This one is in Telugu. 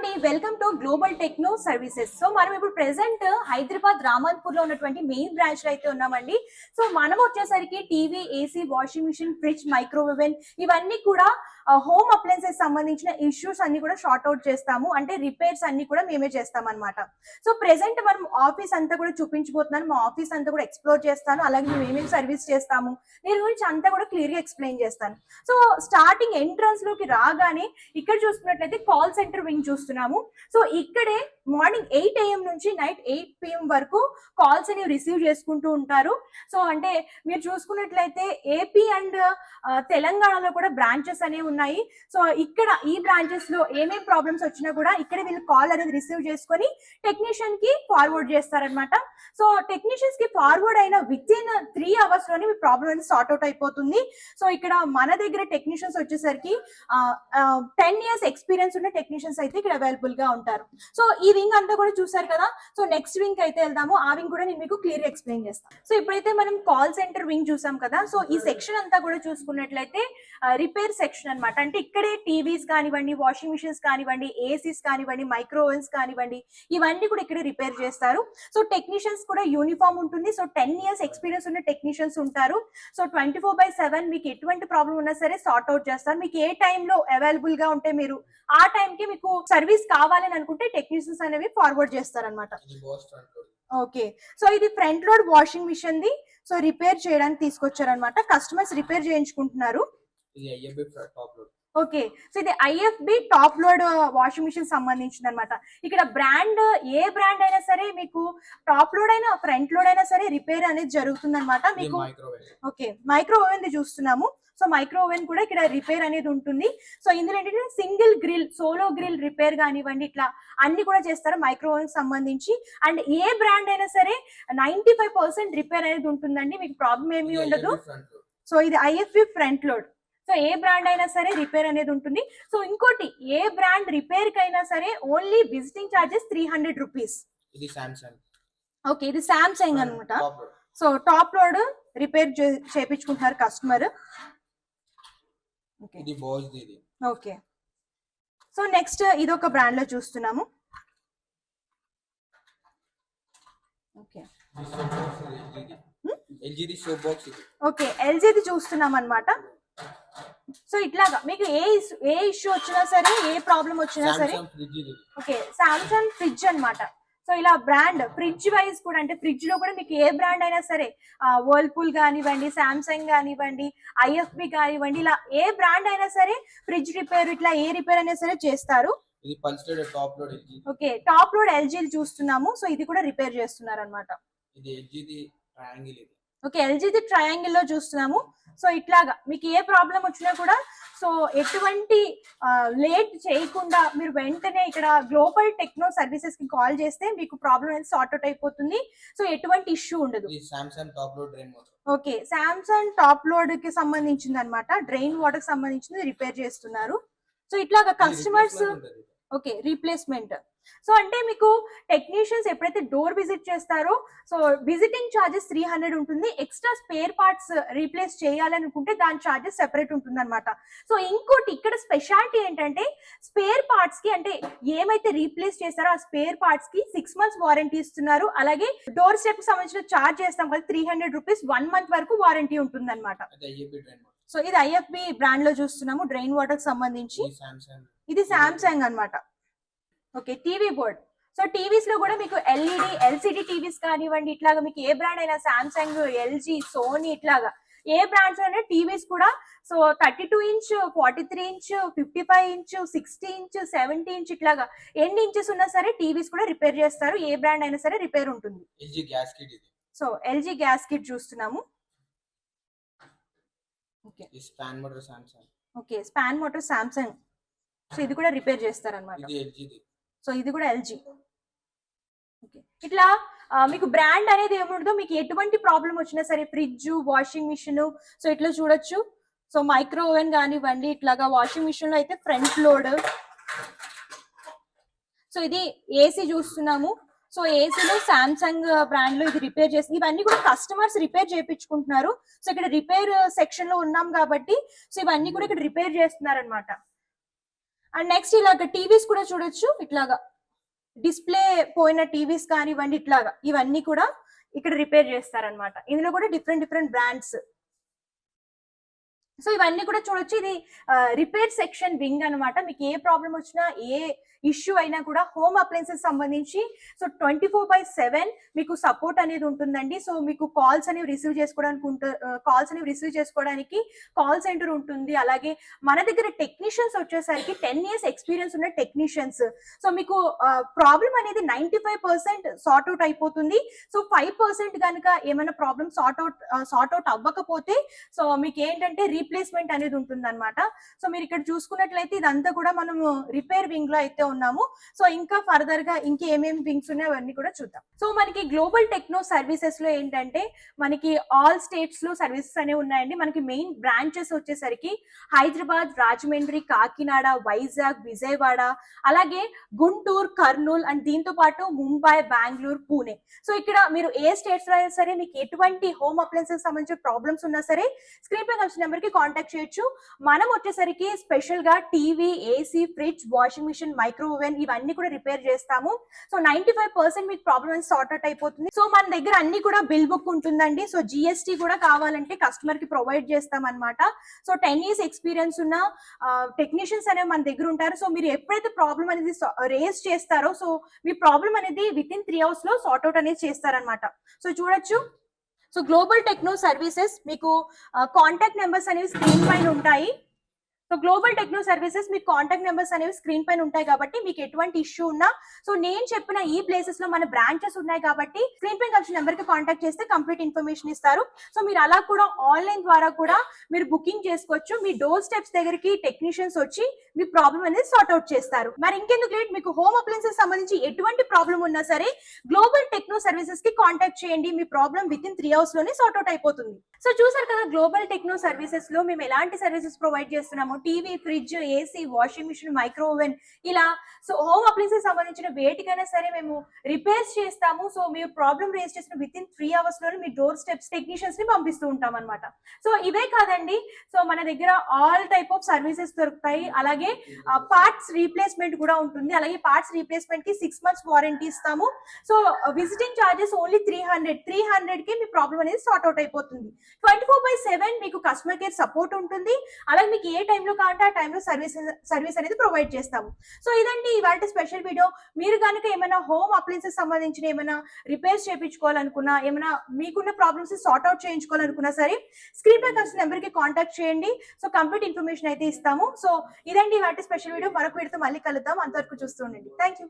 అండి, welcome to global Techno services. So మనం ఇప్పుడు ప్రెసెంట్ హైదరాబాద్ రామన్పూర్ లో ఉన్నటువంటి మెయిన్ బ్రాంచ్ లో అయితే ఉన్నామండి. సో మనం వచ్చేసరికి TV, AC, washing machine, fridge, microwave ఇవన్నీ కూడా హోమ్ అప్లయన్సెస్ సంబంధించిన ఇష్యూస్ అన్ని కూడా షార్ట్ అవుట్ చేస్తాము. అంటే రిపేర్స్ అన్ని కూడా మేమే చేస్తాం అనమాట. సో ప్రెసెంట్ మనం ఆఫీస్ అంతా కూడా చూపించబోతున్నాను. మా ఆఫీస్ అంతా కూడా ఎక్స్ప్లోర్ చేస్తాను. అలాగే మేము ఏమేమి సర్వీస్ చేస్తాము దీని గురించి అంతా కూడా క్లియర్ గా ఎక్స్ప్లెయిన్ చేస్తాను. సో స్టార్టింగ్ ఎంట్రన్స్ లోకి రాగానే ఇక్కడ చూసుకున్నట్లయితే కాల్ సెంటర్ వింగ్ చూస్తున్నాము. సో ఇక్కడే మార్నింగ్ 8 AM నుంచి నైట్ 8 PM వరకు కాల్స్ అనేవి రిసీవ్ చేసుకుంటూ ఉంటారు. సో అంటే మీరు చూసుకున్నట్లయితే ఏపీ అండ్ తెలంగాణలో కూడా బ్రాంచెస్ అనేవి ఉన్నాయి. సో ఇక్కడ ఈ బ్రాంచెస్ లో ఏమేమి ప్రాబ్లమ్స్ వచ్చినా కూడా ఇక్కడ వీళ్ళు కాల్ అనేది రిసీవ్ చేసుకొని టెక్నీషియన్ కి ఫార్వర్డ్ చేస్తారనమాట. సో టెక్నీషియన్స్ కి ఫార్వర్డ్ అయిన విత్ ఇన్ 3 hours లోనే మీ ప్రాబ్లమ్ అనేది సార్ట్ అవుట్ అయిపోతుంది. సో ఇక్కడ మన దగ్గర టెక్నీషియన్స్ వచ్చేసరికి 10 years ఎక్స్పీరియన్స్ ఉన్న టెక్నీషియన్స్ అయితే ఇక్కడ అవైలబుల్ గా ఉంటారు. సో ఈ వింగ్ అంతా కూడా చూసారు కదా. సో నెక్స్ట్ వింగ్ అయితే వెళ్దాము. ఆ వింగ్ కూడా నేను మీకు క్లియర్ ఎక్స్ప్లెయిన్ చేస్తాను. సో ఇప్పుడైతే మనం కాల్ సెంటర్ వింగ్ చూసాం కదా. సో ఈ సెక్షన్ అంతా కూడా చూసుకున్నట్లయితే రిపేర్ సెక్షన్ అనమాట. అంటే ఇక్కడే టీవీస్ కానివ్వండి, వాషింగ్ మిషన్స్ కానివ్వండి, ఏసీస్ కానివ్వండి, మైక్రోవేవ్స్ కానివ్వండి, ఇవన్నీ కూడా ఇక్కడ రిపేర్ చేస్తారు. సో టెక్నీషియన్స్ కూడా యూనిఫామ్ ఉంటుంది. సో 10 years ఎక్స్పీరియన్స్ ఉన్న టెక్నీషియన్స్ ఉంటారు. సో 24/7 మీకు ఎటువంటి ప్రాబ్లం ఉన్నా సరే సార్ట్ అవుట్ చేస్తారు. మీకు ఏ టైంలో అవైలబుల్ గా ఉంటే మీరు ఆ టైం కి మీకు సర్వీస్ కావాలని అనుకుంటే టెక్నీషియన్స్ అనేవి ఫార్వర్డ్ చేస్తారనమాట. ఓకే, సో ఇది ఫ్రంట్ లోడ్ వాషింగ్ మిషన్ ది. సో రిపేర్ చేయడానికి తీసుకొచ్చారనమాట. కస్టమర్స్ రిపేర్ చేయించుకుంటున్నారు. ఓకే, సో ఇది IFB top load washing machine సంబంధించింది అనమాట. ఇక్కడ బ్రాండ్ ఏ బ్రాండ్ అయినా సరే మీకు టాప్ లోడ్ అయినా ఫ్రంట్ లోడ్ అయినా సరే రిపేర్ అనేది జరుగుతుంది అనమాట. మీకు ఓకే, మైక్రోవేవ్ చూస్తున్నాము. సో మైక్రోవేవ్ కూడా ఇక్కడ రిపేర్ అనేది ఉంటుంది. సో ఇందులో ఏంటంటే single grill, solo grill repair కానివ్వండి, ఇట్లా అన్ని కూడా చేస్తారు మైక్రోవేవ్ సంబంధించి. అండ్ ఏ బ్రాండ్ అయినా సరే 95% రిపేర్ అనేది ఉంటుందండి. మీకు ప్రాబ్లం ఏమీ ఉండదు. సో ఇది ఐఎఫ్బి ఫ్రంట్ లోడ్. సో ఏ బ్రాండ్ అయినా సరే రిపేర్ అనేది ఉంటుంది. సో ఇంకోటి, ఏ బ్రాండ్ రిపేర్ కి అయినా సరే only visiting charges 300 rupees. Okay, ఇది సామ్సంగ్ అనమాట. సో టాప్ లోడ్ రిపేర్ చేయించుకుంటున్నారు కస్టమర్. ఓకే, సో నెక్స్ట్ ఇది ఒక బ్రాండ్ లో చూస్తున్నాము. ఓకే, ఓకే ఎల్జీది చూస్తున్నాం అనమాట. సో ఇట్లాగా మీకు ఏ ఇష్యూ వచ్చినా సరే, ఏ ప్రాబ్లం వచ్చినా సరే, ఓకే సామ్సంగ్ ఫ్రిడ్జ్ అనమాట. సో ఇలా బ్రాండ్ ఫ్రిడ్జ్ వైజ్ కూడా, అంటే ఫ్రిడ్జ్ లో కూడా మీకు ఏ బ్రాండ్ అయినా సరే, వర్ల్పూల్ కానివ్వండి, సామ్సంగ్ కానివ్వండి, ఐఎఫ్బి కానివ్వండి, ఇలా ఏ బ్రాండ్ అయినా సరే ఫ్రిడ్జ్ రిపేర్, ఇట్లా ఏ రిపేర్ అయినా సరే చేస్తారు. ఓకే, టాప్ లోడ్ ఎల్జీ చూస్తున్నాము. సో ఇది కూడా రిపేర్ చేస్తున్నారు అనమాట. ఓకే, ఎల్జీది ట్రయాంగిల్ లో చూస్తున్నాము. సో ఇట్లాగా మీకు ఏ ప్రాబ్లం వచ్చినా కూడా సో ఎటువంటి లేట్ చేయకుండా మీరు వెంటనే ఇక్కడ గ్లోబల్ టెక్నో సర్వీసెస్ కి కాల్ చేస్తే మీకు ప్రాబ్లం అనేది సార్ట్ అవుట్ అయిపోతుంది. సో ఎటువంటి ఇష్యూ ఉండదు. ఓకే, సామ్సంగ్ టాప్ లోడ్ కి సంబంధించింది అనమాట. డ్రైన్ వాటర్ కి సంబంధించింది రిపేర్ చేస్తున్నారు. సో ఇట్లాగా కస్టమర్స్ ఓకే రీప్లేస్మెంట్. సో అంటే మీకు టెక్నీషియన్స్ ఎప్పుడైతే డోర్ విజిట్ చేస్తారో, సో విజిటింగ్ ఛార్జెస్ 300 ఉంటుంది. ఎక్స్ట్రా స్పేర్ పార్ట్స్ రీప్లేస్ చేయాలనుకుంటే దాని ఛార్జెస్ సెపరేట్ ఉంటుంది అనమాట. సో ఇంకోటి ఇక్కడ స్పెషాలిటీ ఏంటంటే, స్పేర్ పార్ట్స్ కి అంటే ఏమైతే రీప్లేస్ చేస్తారో ఆ స్పేర్ పార్ట్స్ కి 6 months వారంటీ ఇస్తున్నారు. అలాగే డోర్ స్టెప్ సంబంధించిన ఛార్జ్ చేస్తాం కదా 300 రూపీస్, 1 month వరకు వారంటీ ఉంటుంది అనమాట. సో ఇది ఐఎఫ్బి బ్రాండ్ లో చూస్తున్నాము, డ్రైన్ వాటర్ కి సంబంధించి. ఇది సామ్సంగ్ అనమాట. Okay, TV board. So TVs లో కూడా మీకు ఎల్ఈడి, ఎల్సిడి టీవీస్ కానివ్వండి, ఇట్లాగా మీకు ఏ బ్రాండ్ అయినా సామ్సంగ్, ఎల్జీ, సోనీ, ఇట్లాగా ఏ బ్రాండ్స్ అయినా టీవీస్ కూడా so 32 inch, 43 inch, 55 inch, 60 inch, 70 inch, ఇట్లాగా ఎన్ని ఇంచెస్ ఉన్నా సరే టీవీస్ కూడా రిపేర్ చేస్తారు. ఏ బ్రాండ్ అయినా సరే రిపేర్ ఉంటుంది. సో ఎల్జీ గ్యాస్ కిట్ చూస్తున్నాము. Okay, okay span motor Samsung. So ఇది కూడా రిపేర్ చేస్తారనమాట. సో ఇది కూడా ఎల్జీ. ఓకే, ఇట్లా మీకు బ్రాండ్ అనేది ఏముండదో, మీకు ఎటువంటి ప్రాబ్లం వచ్చినా సరే, ఫ్రిడ్జ్, వాషింగ్ మిషన్, సో ఇట్లా చూడొచ్చు. సో మైక్రోవేవ్ కానివ్వండి, ఇట్లాగా వాషింగ్ మిషన్ లో అయితే ఫ్రంట్ లోడ్. సో ఇది ఏసీ చూస్తున్నాము. సో ఏసీలో సామ్సంగ్ బ్రాండ్ లో ఇది రిపేర్ చేసి, ఇవన్నీ కూడా కస్టమర్స్ రిపేర్ చేయించుకుంటున్నారు. సో ఇక్కడ రిపేర్ సెక్షన్ లో ఉన్నాం కాబట్టి సో ఇవన్నీ కూడా ఇక్కడ రిపేర్ చేస్తున్నారు అనమాట. అండ్ నెక్స్ట్ ఇలాగ టీవీస్ కూడా చూడొచ్చు, ఇట్లాగా డిస్ప్లే పోయిన టీవీస్ కానివ్వండి, ఇట్లాగా ఇవన్నీ కూడా ఇక్కడ రిపేర్ చేస్తారనమాట. ఇందులో కూడా డిఫరెంట్ డిఫరెంట్ బ్రాండ్స్. సో ఇవన్నీ కూడా చూడొచ్చు. ఇది రిపేర్ సెక్షన్ వింగ్ అనమాట. మీకు ఏ ప్రాబ్లం వచ్చినా, ఏ ఇష్యూ అయినా కూడా హోమ్ అప్లయన్సెస్ సంబంధించి సో 24/7 మీకు సపోర్ట్ అనేది ఉంటుందండి. సో మీకు కాల్స్ అనేవి రిసీవ్ చేసుకోవడానికి కాల్ సెంటర్ ఉంటుంది. అలాగే మన దగ్గర టెక్నీషియన్స్ వచ్చేసరికి 10 years ఎక్స్పీరియన్స్ ఉన్న టెక్నీషియన్స్. సో మీకు ప్రాబ్లం అనేది 95% సార్ట్ అవుట్ అయిపోతుంది. సో 5% కనుక ఏమైనా ప్రాబ్లమ్ సార్ట్ అవుట్ అవ్వకపోతే సో మీకు ఏంటంటే రీప్లేస్మెంట్ అనేది ఉంటుంది అనమాట. సో మీరు ఇక్కడ చూసుకున్నట్లయితే ఇదంతా కూడా మనము రిపేర్ వింగ్ లో అయితే ఉన్నాము. సో ఇంకా ఫర్దర్ గా ఇంకేమేమి వింగ్స్ ఉన్నాయో అవన్నీ కూడా చూద్దాం. సో మనకి గ్లోబల్ టెక్నో సర్వీసెస్ లో ఏంటంటే మనకి ఆల్ స్టేట్స్ లో సర్వీసెస్ అనేవి ఉన్నాయండి. మనకి మెయిన్ బ్రాంచెస్ వచ్చేసరికి హైదరాబాద్, రాజమండ్రి, కాకినాడ, వైజాగ్, విజయవాడ, అలాగే గుంటూరు, కర్నూలు అండ్ దీంతో పాటు ముంబై, బెంగళూరు, పూణే. సో ఇక్కడ మీరు ఏ స్టేట్స్ లో అయినా సరే మీకు ఎటువంటి హోమ్ అప్లయన్సెస్ సంబంధించిన ప్రాబ్లమ్స్ ఉన్నా సరే స్క్రీన్ పై వచ్చిన నెంబర్ కి కాంటాక్ట్ చేయొచ్చు. మనం వచ్చేసరికి స్పెషల్ గా TV, AC, fridge, washing machine, micro oven ఇవన్నీ కూడా రిపేర్ చేస్తాము. సో 95% మీకు ప్రాబ్లమ్ అనేది సార్ట్ అవుట్ అయిపోతుంది. సో మన దగ్గర అన్ని కూడా బిల్ బుక్ ఉంటుందండి. సో జిఎస్టీ కూడా కావాలంటే కస్టమర్ కి ప్రొవైడ్ చేస్తాం అనమాట. సో 10 years ఎక్స్పీరియన్స్ ఉన్న టెక్నీషియన్స్ అనేవి మన దగ్గర ఉంటారు. సో మీరు ఎప్పుడైతే ప్రాబ్లమ్ అనేది రేస్ చేస్తారో సో మీ ప్రాబ్లమ్ అనేది విత్ ఇన్ 3 hours లో సార్ట్ అవుట్ అనేది చేస్తారనమాట. సో చూడొచ్చు. సో గ్లోబల్ టెక్నో సర్వీసెస్ మీకు కాంటాక్ట్ నెంబర్స్ అనేవి స్క్రీన్ పైన ఉంటాయి. సో గ్లోబల్ టెక్నో సర్వీసెస్ మీకు కాంటాక్ట్ నెంబర్స్ అనేవి స్క్రీన్ పైన ఉంటాయి కాబట్టి మీకు ఎటువంటి ఇష్యూ ఉన్నా సో నేను చెప్పిన ఈ ప్లేసెస్ లో మన బ్రాంచెస్ ఉన్నాయి కాబట్టి స్క్రీన్ పైన వచ్చిన నెంబర్ కి కాంటాక్ట్ చేస్తే కంప్లీట్ ఇన్ఫర్మేషన్ ఇస్తారు. సో మీరు అలా కూడా ఆన్లైన్ ద్వారా కూడా మీరు బుకింగ్ చేసుకోవచ్చు. మీ డోర్ స్టెప్స్ దగ్గరికి టెక్నీషియన్స్ వచ్చి మీ ప్రాబ్లమ్ అనేది సార్ట్ అవుట్ చేస్తారు. మరి ఇంకెందుకు లేట్, మీకు హోమ్ అప్లయన్సెస్ సంబంధించి ఎటువంటి ప్రాబ్లం ఉన్నా సరే గ్లోబల్ టెక్నో సర్వీసెస్ కి కాంటాక్ట్ చేయండి. మీ ప్రాబ్లం విత్ ఇన్ 3 hours లోనే సార్ట్ అవుట్ అయిపోతుంది. సో చూసారు కదా గ్లోబల్ టెక్నో సర్వీసెస్ లో మేము ఎలాంటి సర్వీసెస్ ప్రొవైడ్ చేస్తున్నాము. TV, fridge, AC, washing machine, micro oven ఇలా సో హోమ్ అప్లయన్సెస్ సంబంధించిన వేటికైనా సరే మేము రిపేర్స్ చేస్తాము. సో మీరు ప్రాబ్లమ్ రేస్ చేసిన విత్ ఇన్ 3 hours లోనే మీ డోర్ స్టెప్స్ టెక్నీషియన్స్ ని పంపిస్తూ ఉంటాం అనమాట. సో ఇవే కాదండి, సో మన దగ్గర ఆల్ టైప్ ఆఫ్ సర్వీసెస్ దొరుకుతాయి. అలాగే పార్ట్స్ రీప్లేస్మెంట్ కూడా ఉంటుంది. అలాగే పార్ట్స్ రీప్లేస్మెంట్ కి 6 months వారంటీ ఇస్తాము. సో విజిటింగ్ చార్జెస్ ఓన్లీ 300 కి మీ ప్రాబ్లమ్ అనేది సార్ట్ అవుట్ అయిపోతుంది. 24/7 మీకు కస్టమర్ కేర్ సపోర్ట్ ఉంటుంది. అలాగే మీకు ఏ టైంలో కావాలంటే ఆ టైంలో సర్వీస్ అనేది ప్రొవైడ్ చేస్తాము. సో ఇదండి ఇవాళ స్పెషల్ వీడియో. మీరు కనుక ఏమైనా హోమ్ అప్లయన్సెస్ సంబంధించిన ఏమైనా రిపేర్స్ చేయించుకోవాలనుకున్నా, ఏమైనా మీకున్న ప్రాబ్లమ్స్ సార్ట్ అవుట్ చేయించుకోవాలనుకున్నా సరే స్క్రీన్ పై వచ్చిన నెంబర్ కి కాంటాక్ట్ చేయండి. సో కంప్లీట్ ఇన్ఫర్మేషన్ అయితే ఇస్తాము. సో ఇదండి ఇవాళ స్పెషల్ వీడియో. మరొక వీడియోతో మళ్ళీ కలుద్దాం. అంతవరకు చూస్తూ ఉండండి. Thank you.